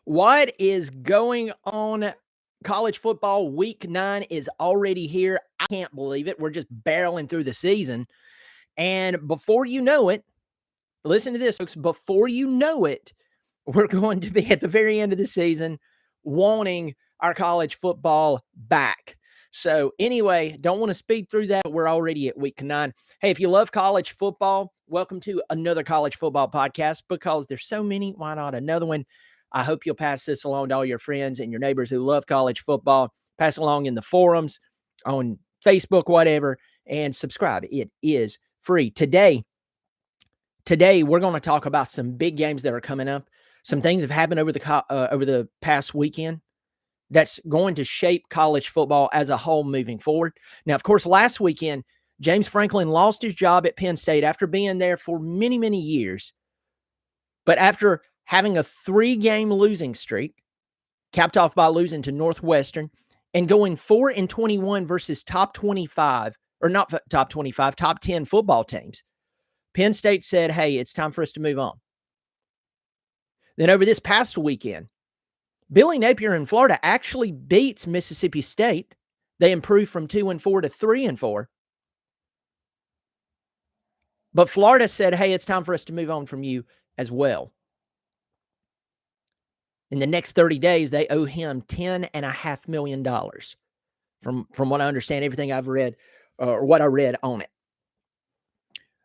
What is going on? College football week 9 is already here. I can't believe it. We're just barreling through the season. And before you know it, listen to this, folks. Before you know it, we're going to be at the very end of the season wanting our college football back. So, anyway, don't want to speed through that. We're already at week 9. Hey, if you love college football, welcome to another college football podcast because there's so many. Why not another one? I hope you'll pass this along to all your friends and your neighbors who love college football. Pass along in the forums, on Facebook, whatever, and subscribe. It is free. Today, we're going to talk about some big games that are coming up. Some things have happened over the past weekend that's going to shape college football as a whole moving forward. Now, of course, last weekend, James Franklin lost his job at Penn State after being there for many, many years. But after having a 3-game losing streak, capped off by losing to Northwestern, and going 4-21 versus top 25, or not top 25, top 10 football teams, Penn State said, hey, it's time for us to move on. Then over this past weekend, Billy Napier in Florida actually beats Mississippi State. They improved from 2-4 to 3-4. But Florida said, hey, it's time for us to move on from you as well. In the next 30 days, they owe him $10.5 million. From what I understand, everything I've read, or what I read on it.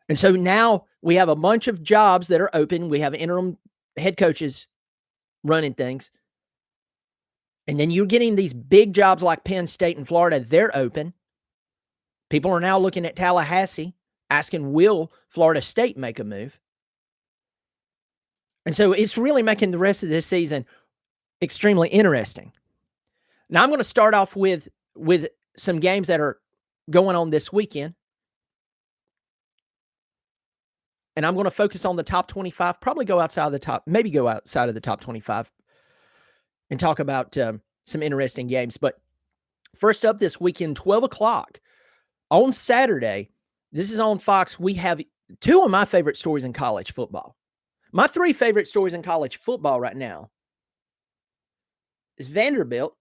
And so now we have a bunch of jobs that are open. We have interim head coaches running things. And then you're getting these big jobs like Penn State and Florida. They're open. People are now looking at Tallahassee, asking, will Florida State make a move? And so it's really making the rest of this season extremely interesting. Now I'm going to start off with some games that are going on this weekend. And I'm going to focus on the top 25, probably go outside of the top, maybe go outside of the top 25 and talk about some interesting games. But first up this weekend, 12 o'clock on Saturday, this is on Fox. We have 2 of my favorite stories in college football. My 3 favorite stories in college football right now is Vanderbilt.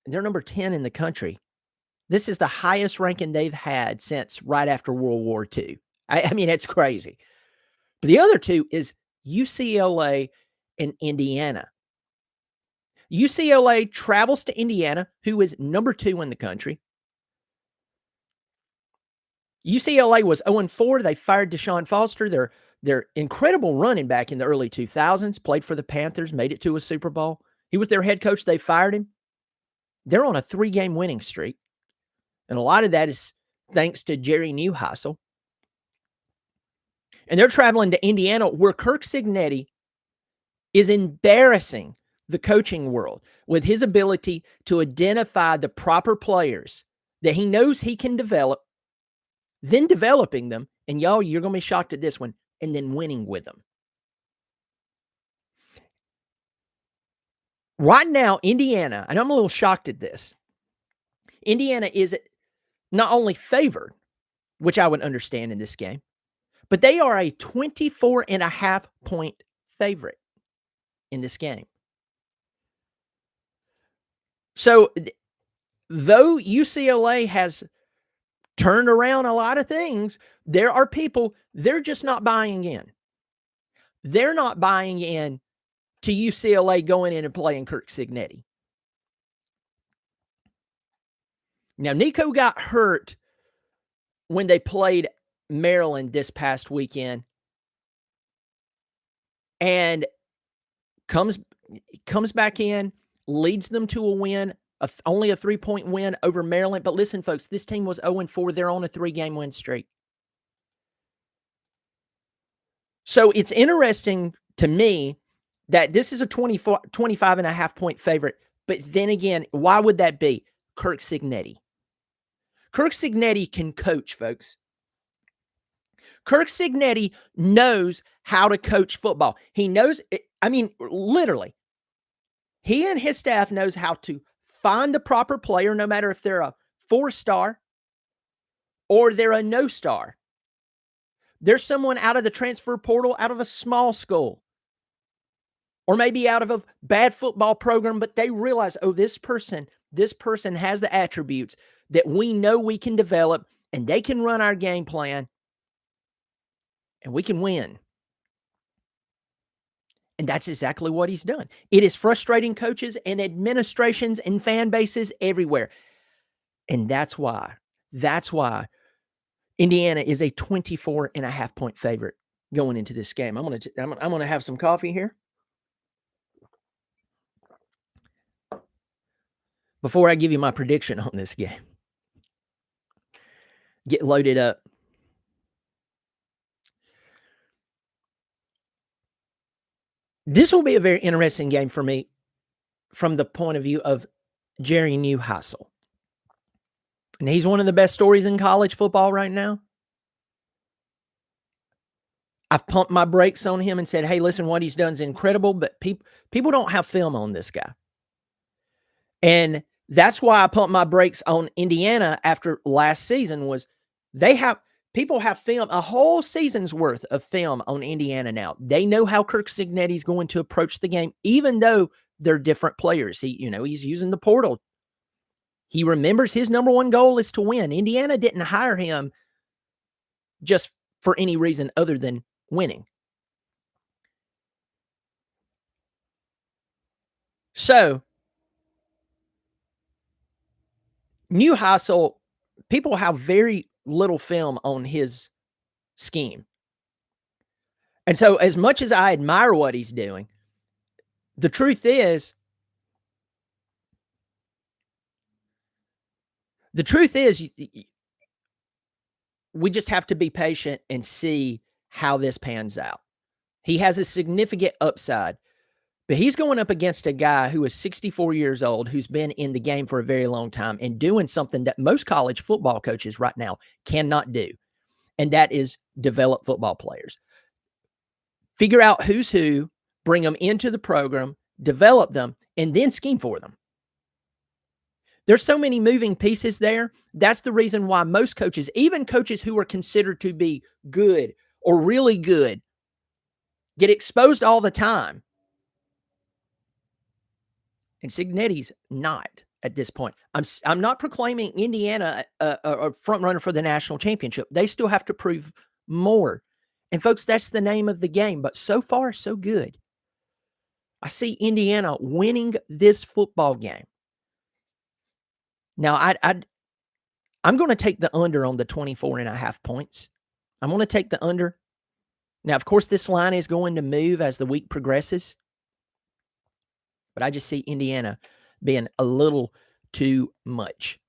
They're number 10 in the country. This is the highest ranking they've had since right after World War II. I mean, it's crazy. But the other 2 is UCLA and Indiana. UCLA travels to Indiana, who is number 2 in the country. UCLA was 0-4. They fired Deshaun Foster, their incredible running back in the early 2000s, played for the Panthers, made it to a Super Bowl. He was their head coach. They fired him. They're on a 3-game winning streak. And a lot of that is thanks to Jerry Neuheisel. And they're traveling to Indiana, where Kirk Cignetti is embarrassing the coaching world with his ability to identify the proper players that he knows he can develop, then developing them, and y'all, you're going to be shocked at this one, and then winning with them. Right now, Indiana, and I'm a little shocked at this, Indiana is not only favored, which I would understand in this game, but they are a 24.5 point favorite in this game. So, though UCLA has turned around a lot of things, there are people, they're just not buying in. They're not buying in to UCLA going in and playing Kirk Cignetti. Now, Nico got hurt when they played Maryland this past weekend and comes back in, leads them to a win, only a 3-point win over Maryland. But listen, folks, this team was 0-4. They're on a 3-game win streak. So it's interesting to me that this is a 25.5 point favorite. But then again, why would that be? Kirk Cignetti. Kirk Cignetti can coach, folks. Kirk Cignetti knows how to coach football. He knows, I mean, literally, he and his staff knows how to find the proper player, no matter if they're a 4-star or they're a no-star. There's someone out of the transfer portal, out of a small school. or maybe out of a bad football program, but they realize, oh, this person has the attributes that we know we can develop, and they can run our game plan, and we can win. And that's exactly what he's done. It is frustrating coaches and administrations and fan bases everywhere. And that's why Indiana is a 24.5-point favorite going into this game. I'm going to have some coffee here before I give you my prediction on this game. Get loaded up. This will be a very interesting game for me from the point of view of Jerry Neuheisel. And he's one of the best stories in college football right now. I've pumped my brakes on him and said, hey, listen, what he's done is incredible, but people don't have film on this guy. And that's why I pumped my brakes on Indiana after last season was people have film, a whole season's worth of film on Indiana now. They know how Kirk Cignetti's going to approach the game, even though they're different players. He's using the portal. He remembers his number one goal is to win. Indiana didn't hire him just for any reason other than winning. So, Neuheisel, people have very little film on his scheme. And so, as much as I admire what he's doing, the truth is we just have to be patient and see how this pans out. He has a significant upside, but he's going up against a guy who is 64 years old, who's been in the game for a very long time and doing something that most college football coaches right now cannot do, and that is develop football players. Figure out who's who, bring them into the program, develop them, and then scheme for them. There's so many moving pieces there. That's the reason why most coaches, even coaches who are considered to be good or really good, get exposed all the time. And Cignetti's not at this point. I'm not proclaiming Indiana a front runner for the national championship. They still have to prove more. And folks, that's the name of the game. But so far, so good. I see Indiana winning this football game. Now, I'm going to take the under on the 24.5 points. I'm going to take the under. Now, of course, this line is going to move as the week progresses. But I just see Indiana being a little too much.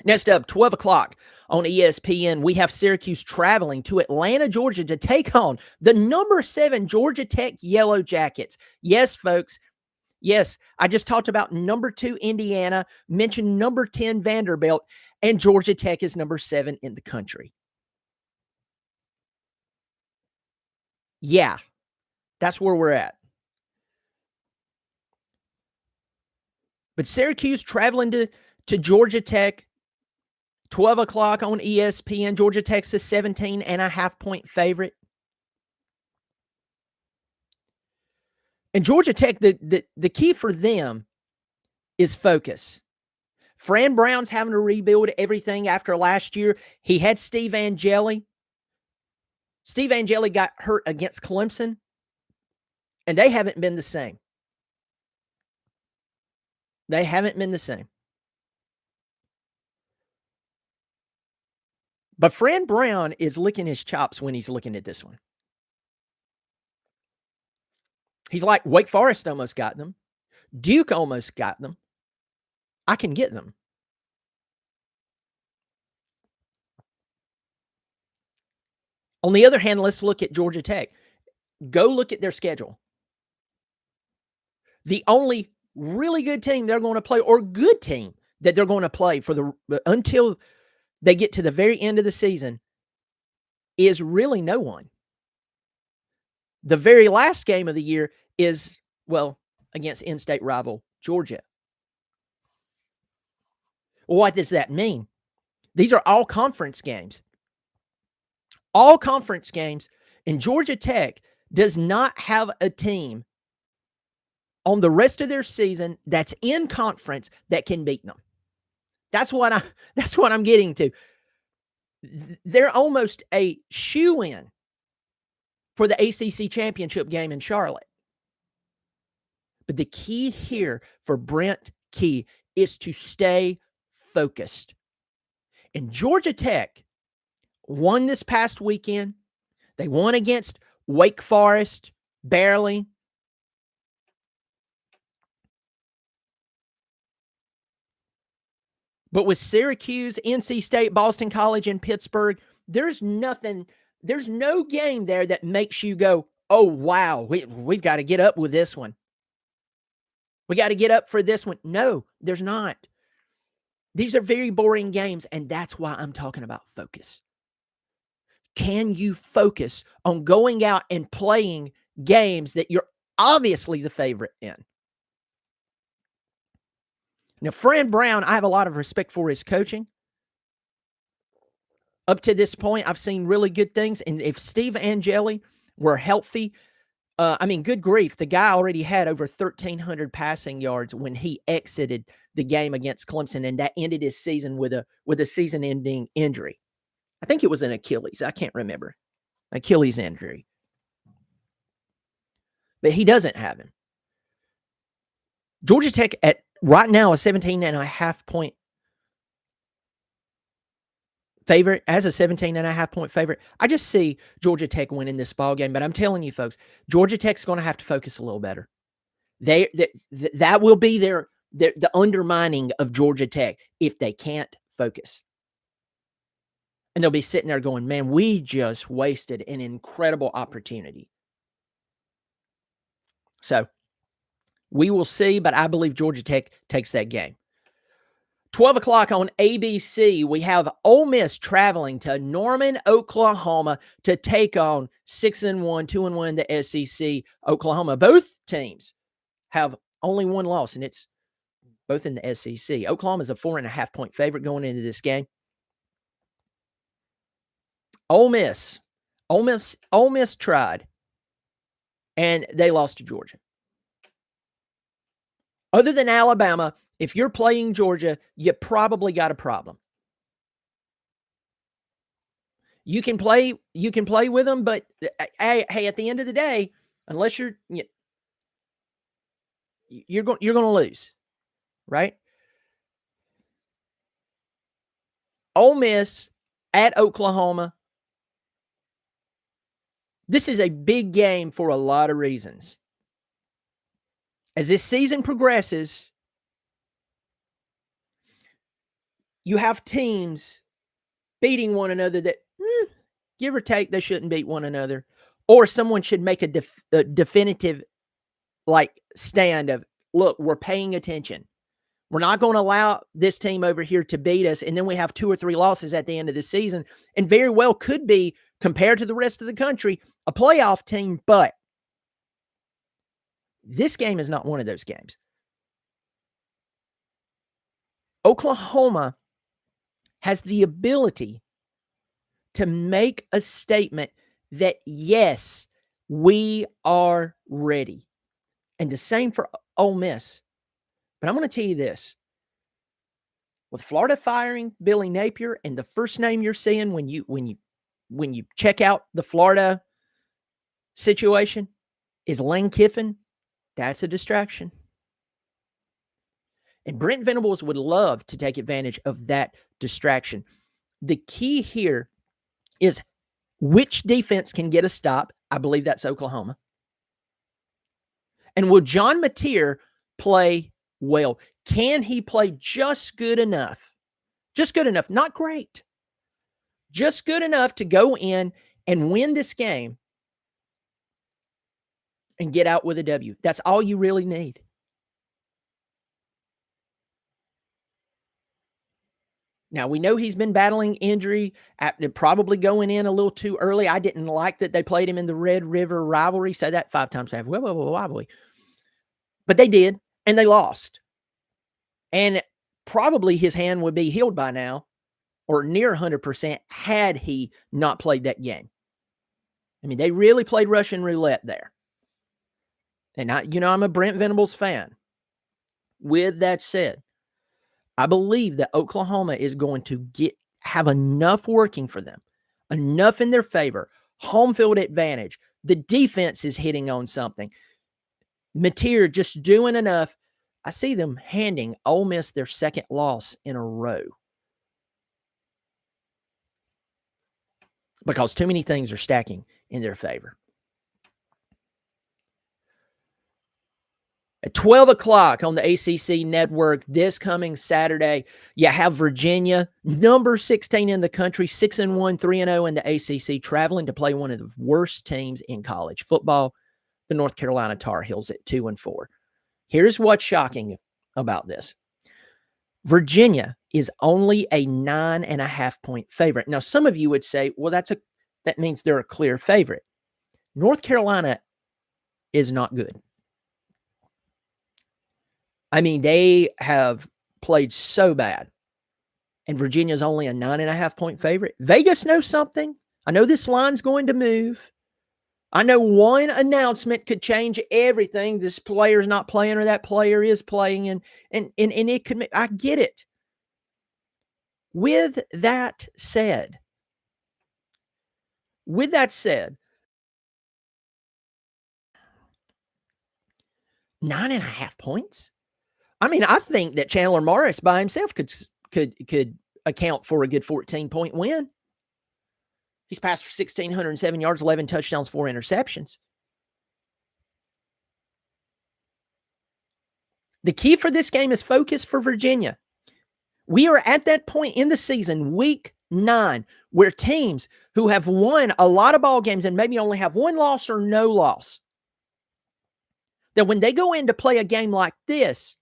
Next up, 12 o'clock on ESPN, we have Syracuse traveling to Atlanta, Georgia to take on the number 7 Georgia Tech Yellow Jackets. Yes, folks. Yes, I just talked about number 2 Indiana, mentioned number 10 Vanderbilt, and Georgia Tech is number 7 in the country. Yeah, that's where we're at. But Syracuse traveling to Georgia Tech, 12 o'clock on ESPN. Georgia Tech's a 17.5-point favorite. And Georgia Tech, the key for them is focus. Fran Brown's having to rebuild everything after last year. He had Steve Angeli. Steve Angeli got hurt against Clemson, and they haven't been the same. They haven't been the same. But Fran Brown is licking his chops when he's looking at this one. He's like, Wake Forest almost got them. Duke almost got them. I can get them. On the other hand, let's look at Georgia Tech. Go look at their schedule. The only really good team they're going to play, or good team that they're going to play until they get to the very end of the season, is really no one. The very last game of the year is, against in-state rival Georgia. What does that mean? These are all conference games. All conference games, and Georgia Tech does not have a team on the rest of their season that's in conference that can beat them. That's what I'm getting to. They're almost a shoe-in for the ACC championship game in Charlotte. But the key here for Brent Key is to stay focused. And Georgia Tech won this past weekend. They won against Wake Forest, barely. But with Syracuse, NC State, Boston College, and Pittsburgh, there's no game there that makes you go, oh, wow, we've got to get up with this one. We got to get up for this one. No, there's not. These are very boring games, and that's why I'm talking about focus. Can you focus on going out and playing games that you're obviously the favorite in? Now, Fran Brown, I have a lot of respect for his coaching. Up to this point, I've seen really good things. And if Steve Angeli were healthy, good grief, the guy already had over 1,300 passing yards when he exited the game against Clemson, and that ended his season with a season-ending injury. I think it was an Achilles. I can't remember. Achilles injury. But he doesn't have him. Georgia Tech at right now a 17.5 point favorite, as a 17.5 point favorite. I just see Georgia Tech winning this ball game, but I'm telling you folks, Georgia Tech's going to have to focus a little better. That will be the undermining of Georgia Tech if they can't focus. And they'll be sitting there going, man, we just wasted an incredible opportunity. So we will see, but I believe Georgia Tech takes that game. 12 o'clock on ABC, we have Ole Miss traveling to Norman, Oklahoma to take on 6-1, 2-1 in the SEC, Oklahoma. Both teams have only one loss, and it's both in the SEC. Oklahoma is a 4.5 point favorite going into this game. Ole Miss tried, and they lost to Georgia. Other than Alabama, if you're playing Georgia, you probably got a problem. You can play with them, but hey, at the end of the day, unless you're going to lose, right? Ole Miss at Oklahoma. This is a big game for a lot of reasons. As this season progresses, you have teams beating one another that, give or take, they shouldn't beat one another. Or someone should make a definitive stand of, look, we're paying attention. We're not going to allow this team over here to beat us. And then we have 2 or 3 losses at the end of the season. And very well could be, compared to the rest of the country, a playoff team. But this game is not one of those games. Oklahoma has the ability to make a statement that, yes, we are ready. And the same for Ole Miss. But I'm going to tell you this. With Florida firing Billy Napier, and the first name you're seeing when you check out the Florida situation is Lane Kiffin, that's a distraction. And Brent Venables would love to take advantage of that distraction. The key here is which defense can get a stop. I believe that's Oklahoma. And will John Mateer play well? Can he play just good enough? Just good enough, not great. Just good enough to go in and win this game and get out with a W. That's all you really need. Now, we know he's been battling injury, probably going in a little too early. I didn't like that they played him in the Red River rivalry. Say that 5 times fast. Rivalry. But they did, and they lost. And probably his hand would be healed by now, or near 100%, had he not played that game. I mean, they really played Russian roulette there. And I'm a Brent Venables fan. With that said, I believe that Oklahoma is going to have enough working for them, enough in their favor, home field advantage. The defense is hitting on something. Mateer just doing enough. I see them handing Ole Miss their second loss in a row. Because too many things are stacking in their favor. At 12 o'clock on the ACC network this coming Saturday, you have Virginia, number 16 in the country, 6-1, 3-0 in the ACC, traveling to play one of the worst teams in college football, the North Carolina Tar Heels at 2-4. Here's what's shocking about this. Virginia is only a 9.5-point favorite. Now, some of you would say, well, that means they're a clear favorite. North Carolina is not good. I mean, they have played so bad. And Virginia's only a 9.5-point favorite. Vegas knows something. I know this line's going to move. I know one announcement could change everything. This player's not playing or that player is playing. And it could, I get it. With that said, 9.5 points? I mean, I think that Chandler Morris by himself could account for a good 14-point win. He's passed for 1,607 yards, 11 touchdowns, 4 interceptions. The key for this game is focus for Virginia. We are at that point in the season, week 9, where teams who have won a lot of ball games and maybe only have one loss or no loss, that when they go in to play a game like this,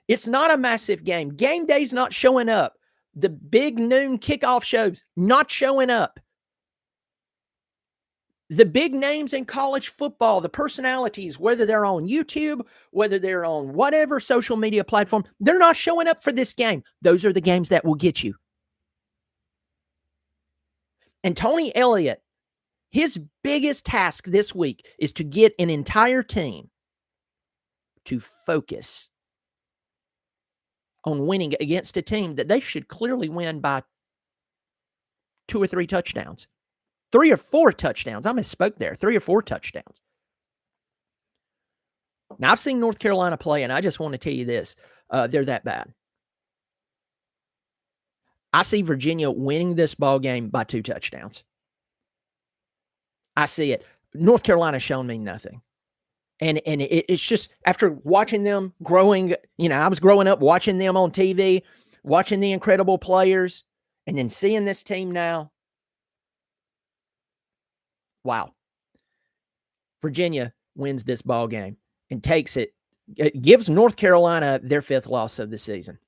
it's not a massive game. Game day's not showing up. The big noon kickoff shows not showing up. The big names in college football, the personalities, whether they're on YouTube, whether they're on whatever social media platform, they're not showing up for this game. Those are the games that will get you. And Tony Elliott, his biggest task this week is to get an entire team to focus on winning against a team that they should clearly win by 2 or 3 touchdowns. 3 or 4 touchdowns. I misspoke there. 3 or 4 touchdowns. Now, I've seen North Carolina play, and I just want to tell you this. They're that bad. I see Virginia winning this ball game by 2 touchdowns. I see it. North Carolina's shown me nothing. And it's just after watching them growing, I was growing up watching them on TV, watching the incredible players, and then seeing this team now. Wow. Virginia wins this ball game and takes it. It gives North Carolina their 5th loss of the season.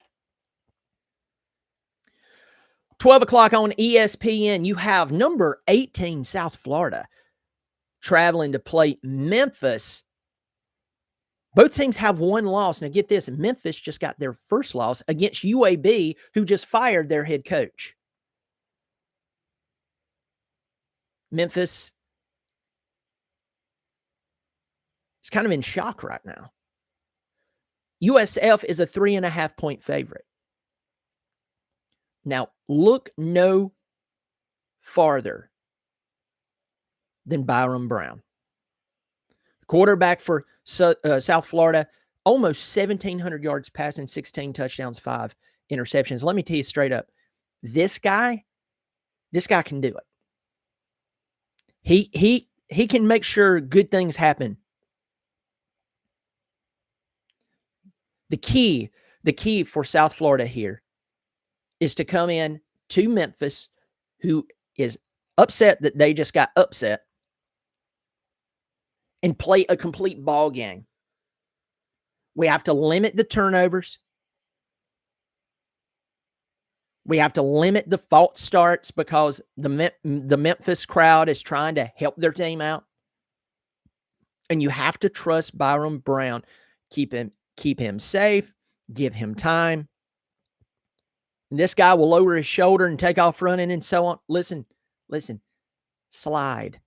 12 o'clock on ESPN, you have number 18 South Florida traveling to play Memphis. Both teams have one loss. Now get this, Memphis just got their first loss against UAB, who just fired their head coach. Memphis is kind of in shock right now. USF is a 3.5-point favorite. Now, look no farther than Byrum Brown. Quarterback for South Florida, almost 1,700 yards passing, 16 touchdowns, 5 interceptions. Let me tell you straight up, this guy can do it. He can make sure good things happen. The key for South Florida here is to come in to Memphis, who is upset that they just got upset, and play a complete ball game. We have to limit the turnovers. We have to limit the false starts because the Memphis crowd is trying to help their team out. And you have to trust Byrum Brown. Keep him safe. Give him time. And this guy will lower his shoulder and take off running and so on. Listen. Slide.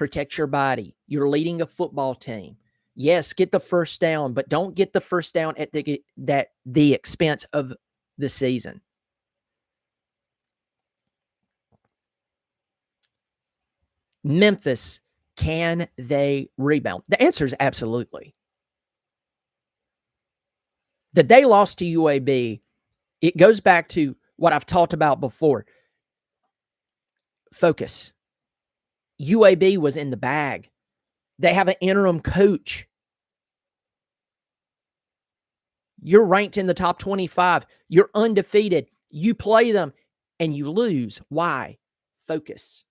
Protect your body. You're leading a football team. Yes, get the first down, but don't get the first down at the expense of the season. Memphis, can they rebound? The answer is absolutely. That they lost to UAB, it goes back to what I've talked about before. Focus. UAB was in the bag. They have an interim coach. You're ranked in the top 25. You're undefeated. You play them and you lose. Why? Focus.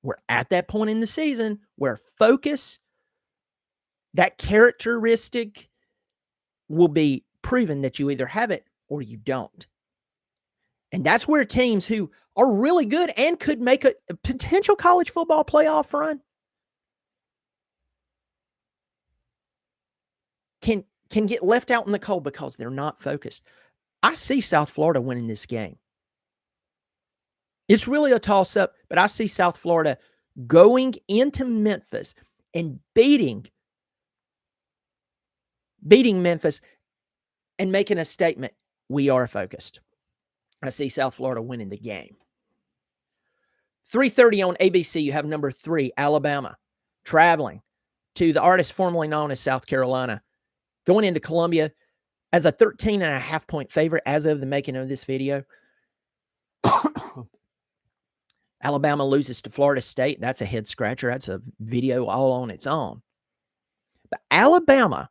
We're at that point in the season where focus, that characteristic, will be proven that you either have it or you don't. And that's where teams who are really good and could make a potential college football playoff run can get left out in the cold because they're not focused. I see South Florida winning this game. It's really a toss-up, but I see South Florida going into Memphis and beating Memphis and making a statement. We are focused. I see South Florida winning the game. 3:30 on ABC, you have number 3, Alabama, traveling to the artist formerly known as South Carolina, going into Columbia as a 13.5-point favorite as of the making of this video. Alabama loses to Florida State. That's a head scratcher. That's a video all on its own. But Alabama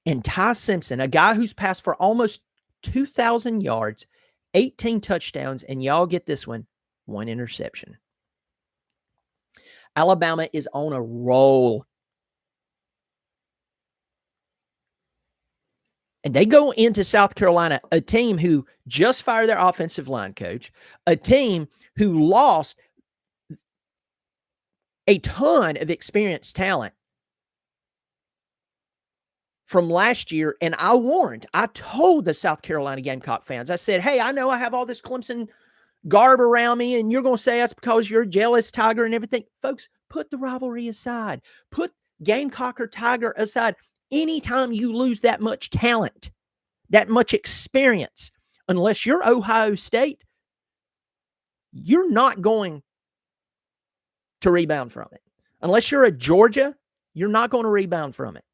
and Ty Simpson, a guy who's passed for almost 2,000 yards, 18 touchdowns, and y'all get this one, 1 interception. Alabama is on a roll. And they go into South Carolina, a team who just fired their offensive line coach, a team who lost a ton of experienced talent from last year. And I told the South Carolina Gamecock fans, I said, hey, I know I have all this Clemson garb around me, and you're going to say that's because you're a jealous Tiger and everything. Folks, put the rivalry aside. Put Gamecock or Tiger aside. Anytime you lose that much talent, that much experience, unless you're Ohio State, you're not going to rebound from it. Unless you're a Georgia, you're not going to rebound from it.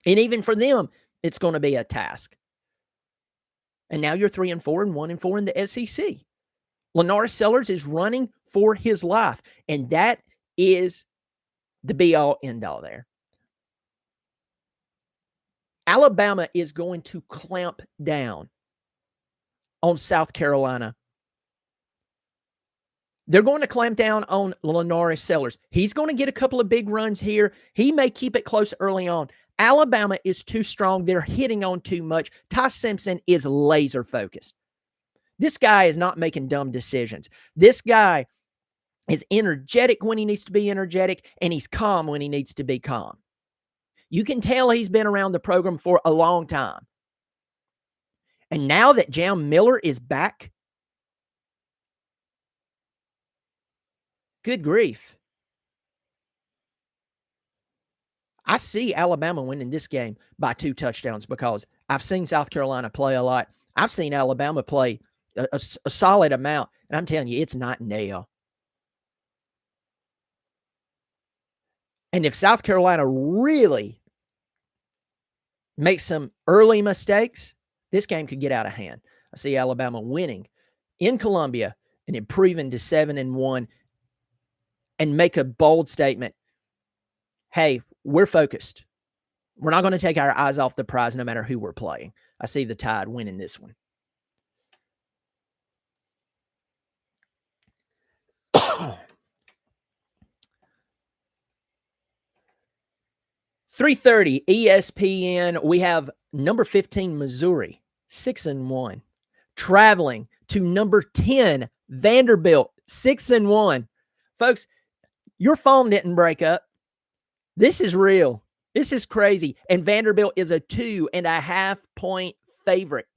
And even for them, it's going to be a task. And now you're 3-4 and 1-4 in the SEC. Lenora Sellers is running for his life, and that is the be-all, end-all there. Alabama is going to clamp down on South Carolina. They're going to clamp down on Lenora Sellers. He's going to get a couple of big runs here. He may keep it close early on. Alabama is too strong. They're hitting on too much. Ty Simpson is laser focused. This guy is not making dumb decisions. This guy is energetic when he needs to be energetic, and he's calm when he needs to be calm. You can tell he's been around the program for a long time. And now that Jam Miller is back, good grief. I see Alabama winning this game by 2 touchdowns because I've seen South Carolina play a lot. I've seen Alabama play a solid amount, and I'm telling you, it's night and day. And if South Carolina really makes some early mistakes, this game could get out of hand. I see Alabama winning in Columbia and improving to 7-1 and make a bold statement. Hey, we're focused. We're not going to take our eyes off the prize no matter who we're playing. I see the Tide winning this one. 3:30 ESPN. We have number 15 Missouri, 6-1, traveling to number 10 Vanderbilt, 6-1. Folks, your phone didn't break up. This is real. This is crazy. And Vanderbilt is a 2.5-point favorite.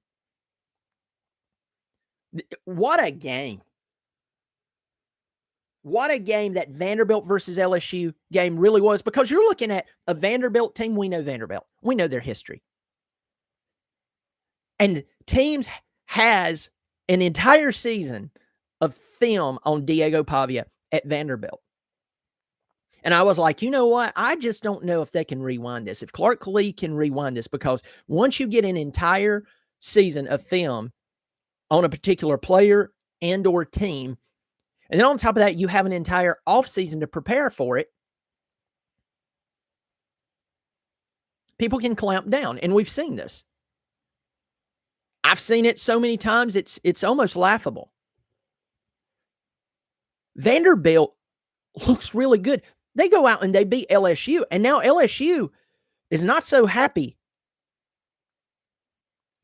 What a game. what a game that Vanderbilt versus LSU game really was, because you're looking at a Vanderbilt team. We know Vanderbilt. We know their history. And teams has an entire season of film on Diego Pavia at Vanderbilt. And I was like, you know what? I just don't know if they can rewind this. If Clark Lee can rewind this, because once you get an entire season of film on a particular player and or team, and then on top of that, you have an entire offseason to prepare for it, people can clamp down. And we've seen this. I've seen it so many times, it's almost laughable. Vanderbilt looks really good. They go out and they beat LSU, and now LSU is not so happy.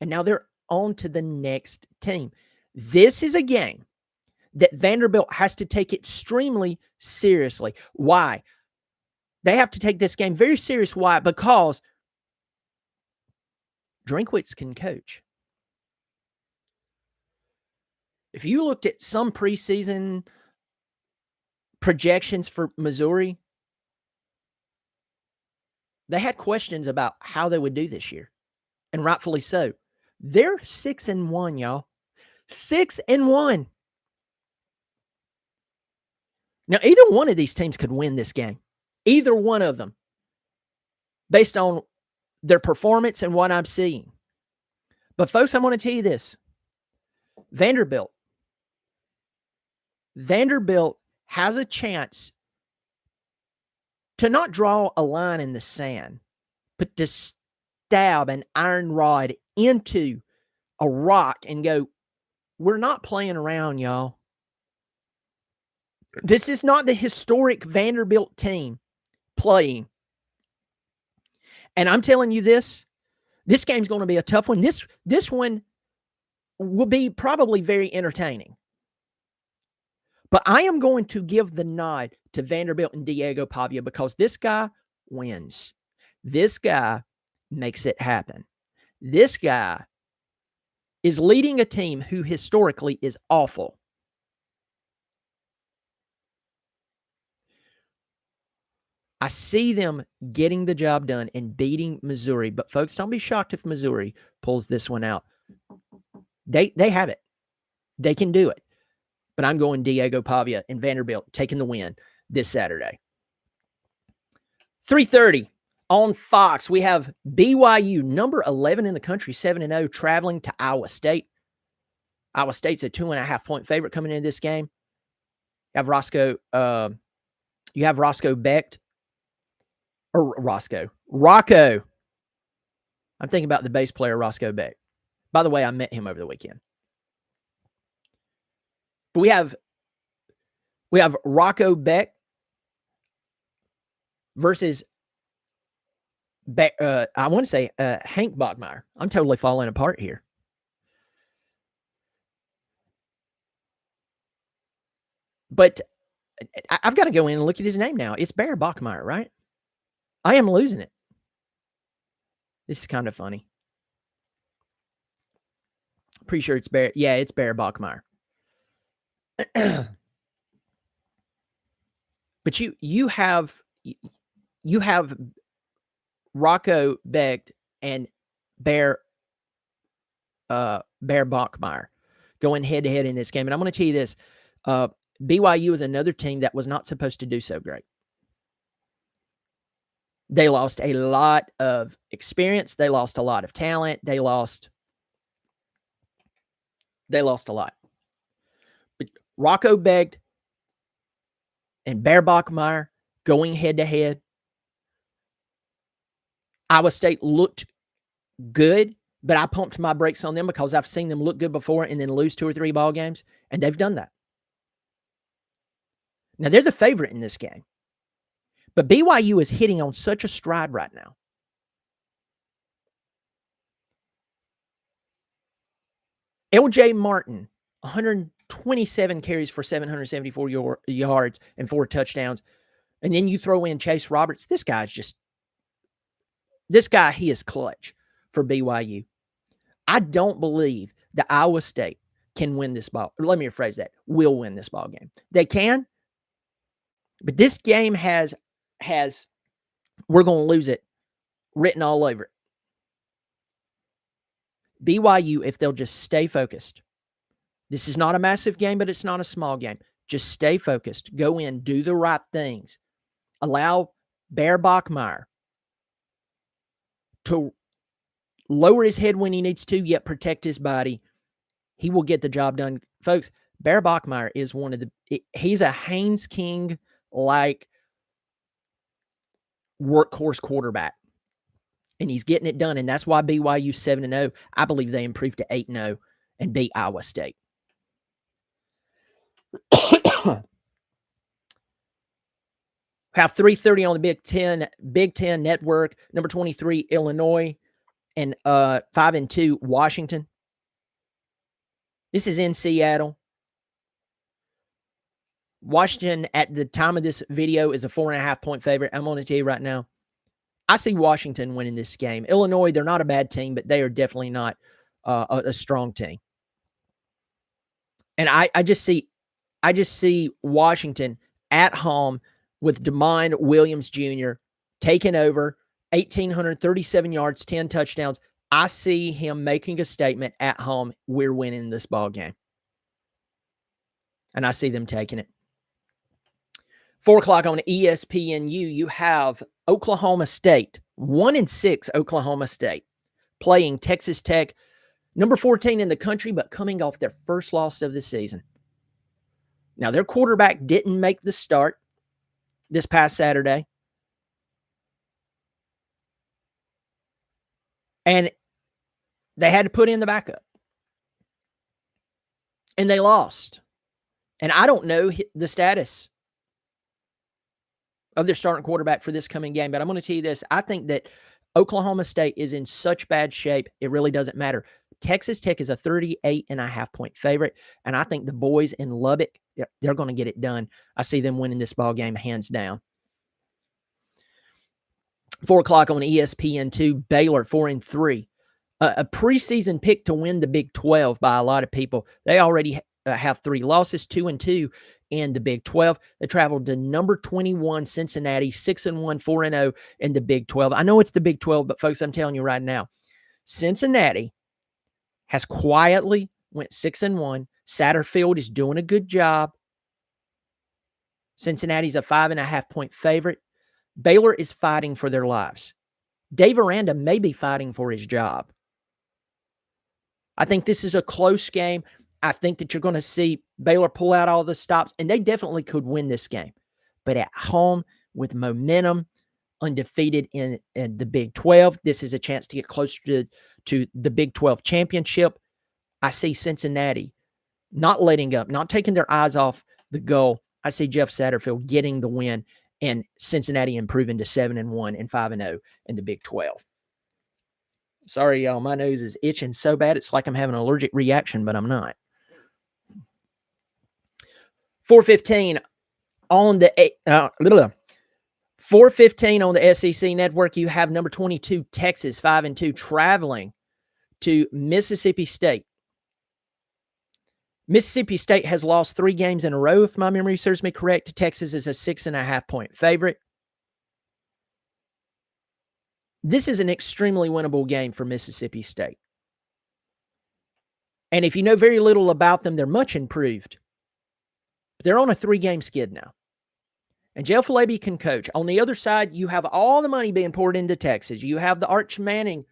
And now they're on to the next team. This is a game that Vanderbilt has to take extremely seriously. Why? They have to take this game very serious. Why? Because Drinkwitz can coach. If you looked at some preseason projections for Missouri, they had questions about how they would do this year, and rightfully so. They're 6-1, y'all. 6-1. Now, either one of these teams could win this game. Either one of them, based on their performance and what I'm seeing. But folks, I'm going to tell you this. Vanderbilt has a chance to not draw a line in the sand, but to stab an iron rod into a rock and go, we're not playing around, y'all. This is not the historic Vanderbilt team playing. And I'm telling you this game's going to be a tough one. This one will be probably very entertaining. But I am going to give the nod to Vanderbilt and Diego Pavia, because this guy wins. This guy makes it happen. This guy is leading a team who historically is awful. I see them getting the job done and beating Missouri. But folks, don't be shocked if Missouri pulls this one out. They have it. They can do it. But I'm going Diego Pavia and Vanderbilt taking the win this Saturday. 3:30 on Fox. We have BYU, number 11 in the country, 7-0, traveling to Iowa State. Iowa State's a 2.5-point favorite coming into this game. You have Roscoe Becht. Or Rocco. I'm thinking about the bass player, Roscoe Becht. By the way, I met him over the weekend. But we have Rocco Becht versus I want to say Hank Bachmeier. I'm totally falling apart here. But I've got to go in and look at his name now. It's Bear Bachmeier, right? I am losing it. This is kind of funny. Pretty sure it's Bear. Yeah, it's Bear Bachmeier. But you have Rocco Becht and Bear Bachmeier going head to head in this game. And I'm going to tell you this. BYU is another team that was not supposed to do so great. They lost a lot of experience. They lost a lot of talent. They lost a lot. But Rocco Becht and Bear Bachmeier going head to head. Iowa State looked good, but I pumped my brakes on them because I've seen them look good before and then lose 2 or 3 ball games, and they've done that. Now, they're the favorite in this game. But BYU is hitting on such a stride right now. LJ Martin, 127 carries for 774 yards and 4 touchdowns. And then you throw in Chase Roberts. This guy, he is clutch for BYU. I don't believe that Iowa State can win this ball. Let me rephrase that. Will win this ball game. They can, But this game has we're going to lose it written all over it. BYU, if they'll just stay focused. This is not a massive game, but it's not a small game. Just stay focused. Go in, do the right things. Allow Bear Bachmeier to lower his head when he needs to, yet protect his body. He will get the job done. Folks, Bear Bachmeier is he's a Haynes King-like workhorse quarterback. And he's getting it done, and that's why BYU 7-0. I believe they improved to 8-0 and beat Iowa State. Have 3:30 on the Big Ten Network. Number 23, Illinois, and 5-2, Washington. This is in Seattle. Washington, at the time of this video, is a 4.5-point favorite. I'm going to tell you right now, I see Washington winning this game. Illinois, they're not a bad team, but they are definitely not a strong team. And I just see Washington at home with DeMond Williams Jr. taking over, 1,837 yards, 10 touchdowns. I see him making a statement at home. We're winning this ball game. And I see them taking it. 4 o'clock on ESPNU, you have Oklahoma State, 1-6 Oklahoma State, playing Texas Tech, number 14 in the country, but coming off their first loss of the season. Now, their quarterback didn't make the start this past Saturday. And they had to put in the backup. And they lost. And I don't know the status of their starting quarterback for this coming game, but I'm going to tell you this. I think that Oklahoma State is in such bad shape, it really doesn't matter. Texas Tech is a 38.5-point favorite, and I think the boys in Lubbock, they're going to get it done. I see them winning this ball game hands down. 4 o'clock on ESPN2, Baylor 4-3. A preseason pick to win the Big 12 by a lot of people. They already have 3 losses, 2-2 in the Big 12. They traveled to number 21 Cincinnati, 6-1, 4-0 in the Big 12. I know it's the Big 12, but folks, I'm telling you right now, Cincinnati has quietly went 6-1. Satterfield is doing a good job. Cincinnati's a 5.5-point favorite. Baylor is fighting for their lives. Dave Aranda may be fighting for his job. I think this is a close game. I think that you're going to see Baylor pull out all the stops, and they definitely could win this game. But at home with momentum, undefeated in the Big 12, this is a chance to get closer to the Big 12 championship. I see Cincinnati not letting up, not taking their eyes off the goal. I see Jeff Satterfield getting the win and Cincinnati improving to 7-1 and 5-0 in the Big 12. Sorry, y'all. My nose is itching so bad. It's like I'm having an allergic reaction, but I'm not. 4:15 on the 4:15 on the SEC network. You have number 22 Texas 5-2 traveling to Mississippi State. Mississippi State has lost 3 games in a row, if my memory serves me correct. Texas is a 6.5-point favorite. This is an extremely winnable game for Mississippi State. And if you know very little about them, they're much improved. They're on a 3-game skid now. And Jeff Lebby can coach. On the other side, you have all the money being poured into Texas. You have the Arch Manning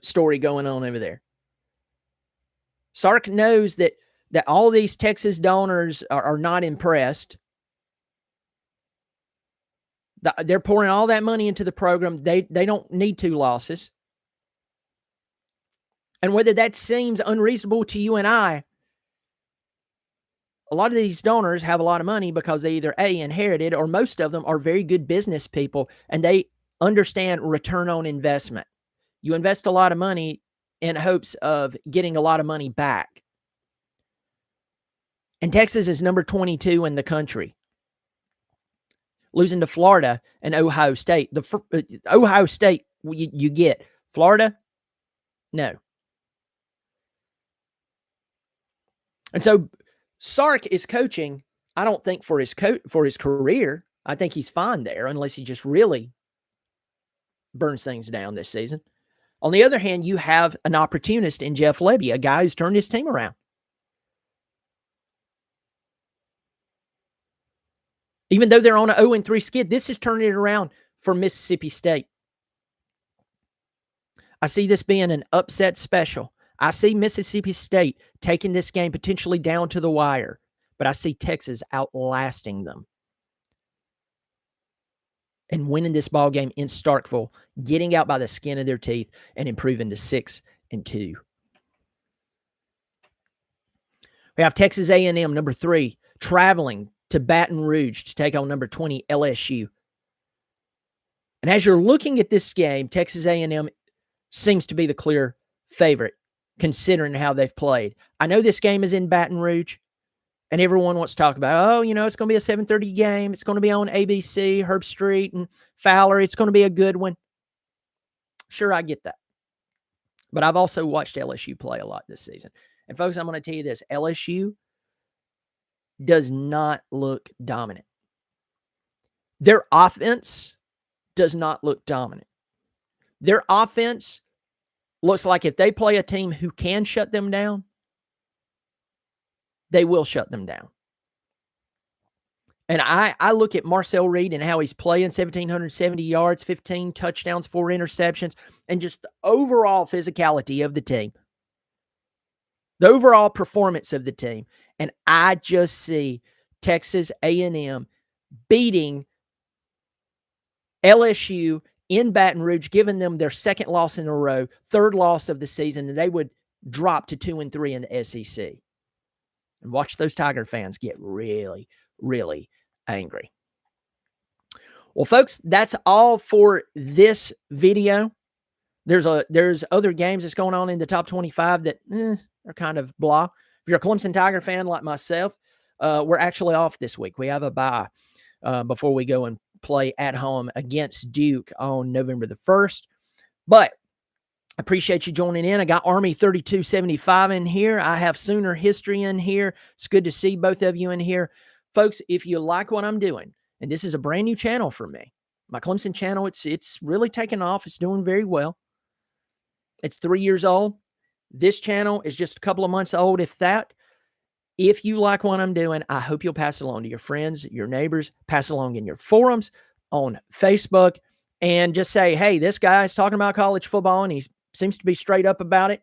story going on over there. Sark knows that all these Texas donors are not impressed. They're pouring all that money into the program. They don't need 2 losses. And whether that seems unreasonable to you and I, a lot of these donors have a lot of money because they either A, inherited, or most of them are very good business people, and they understand return on investment. You invest a lot of money in hopes of getting a lot of money back. And Texas is number 22 in the country, losing to Florida and Ohio State. Ohio State, you get. Florida, no. And so Sark is coaching, I don't think for his career. I think he's fine there unless he just really burns things down this season. On the other hand, you have an opportunist in Jeff Lebby, a guy who's turned his team around. Even though they're on an 0-3 skid, this is turning it around for Mississippi State. I see this being an upset special. I see Mississippi State taking this game potentially down to the wire, but I see Texas outlasting them and winning this ball game in Starkville, getting out by the skin of their teeth and improving to 6-2. We have Texas A&M, number 3, traveling to Baton Rouge to take on number 20 LSU. And as you're looking at this game, Texas A&M seems to be the clear favorite, considering how they've played. I know this game is in Baton Rouge, and everyone wants to talk about, it's going to be a 7:30 game. It's going to be on ABC, Herb Street, and Fowler. It's going to be a good one. Sure, I get that. But I've also watched LSU play a lot this season. And, folks, I'm going to tell you this. LSU does not look dominant. Their offense does not look dominant. Their offense looks like if they play a team who can shut them down, they will shut them down. And I look at Marcel Reed and how he's playing, 1,770 yards, 15 touchdowns, 4 interceptions, and just the overall physicality of the team. The overall performance of the team. And I just see Texas A&M beating LSU in Baton Rouge, giving them their second loss in a row, third loss of the season, and they would drop to 2-3 in the SEC. And watch those Tiger fans get really, really angry. Well, folks, that's all for this video. There's other games that's going on in the top 25 that are kind of blah. If you're a Clemson Tiger fan like myself, we're actually off this week. We have a bye before we go and play at home against Duke on November the 1st. But I appreciate you joining in. I got Army 3275 in here. I have Sooner History in here. It's good to see both of you in here. Folks, if you like what I'm doing, and this is a brand new channel for me, my Clemson channel, it's really taken off. It's doing very well. It's 3 years old. This channel is just a couple of months old, if that. If you like what I'm doing, I hope you'll pass it along to your friends, your neighbors, pass it along in your forums, on Facebook, and just say, hey, this guy's talking about college football, and he seems to be straight up about it.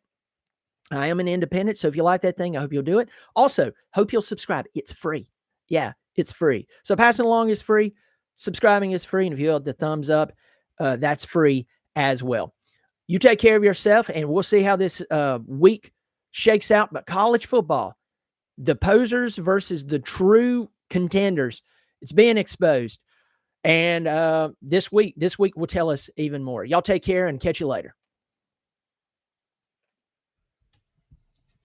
I am an independent, so if you like that thing, I hope you'll do it. Also, hope you'll subscribe. It's free. Yeah, it's free. So passing along is free. Subscribing is free. And if you hit the thumbs up, that's free as well. You take care of yourself, and we'll see how this week shakes out. But college football, the posers versus the true contenders, it's being exposed. And this week will tell us even more. Y'all take care and catch you later.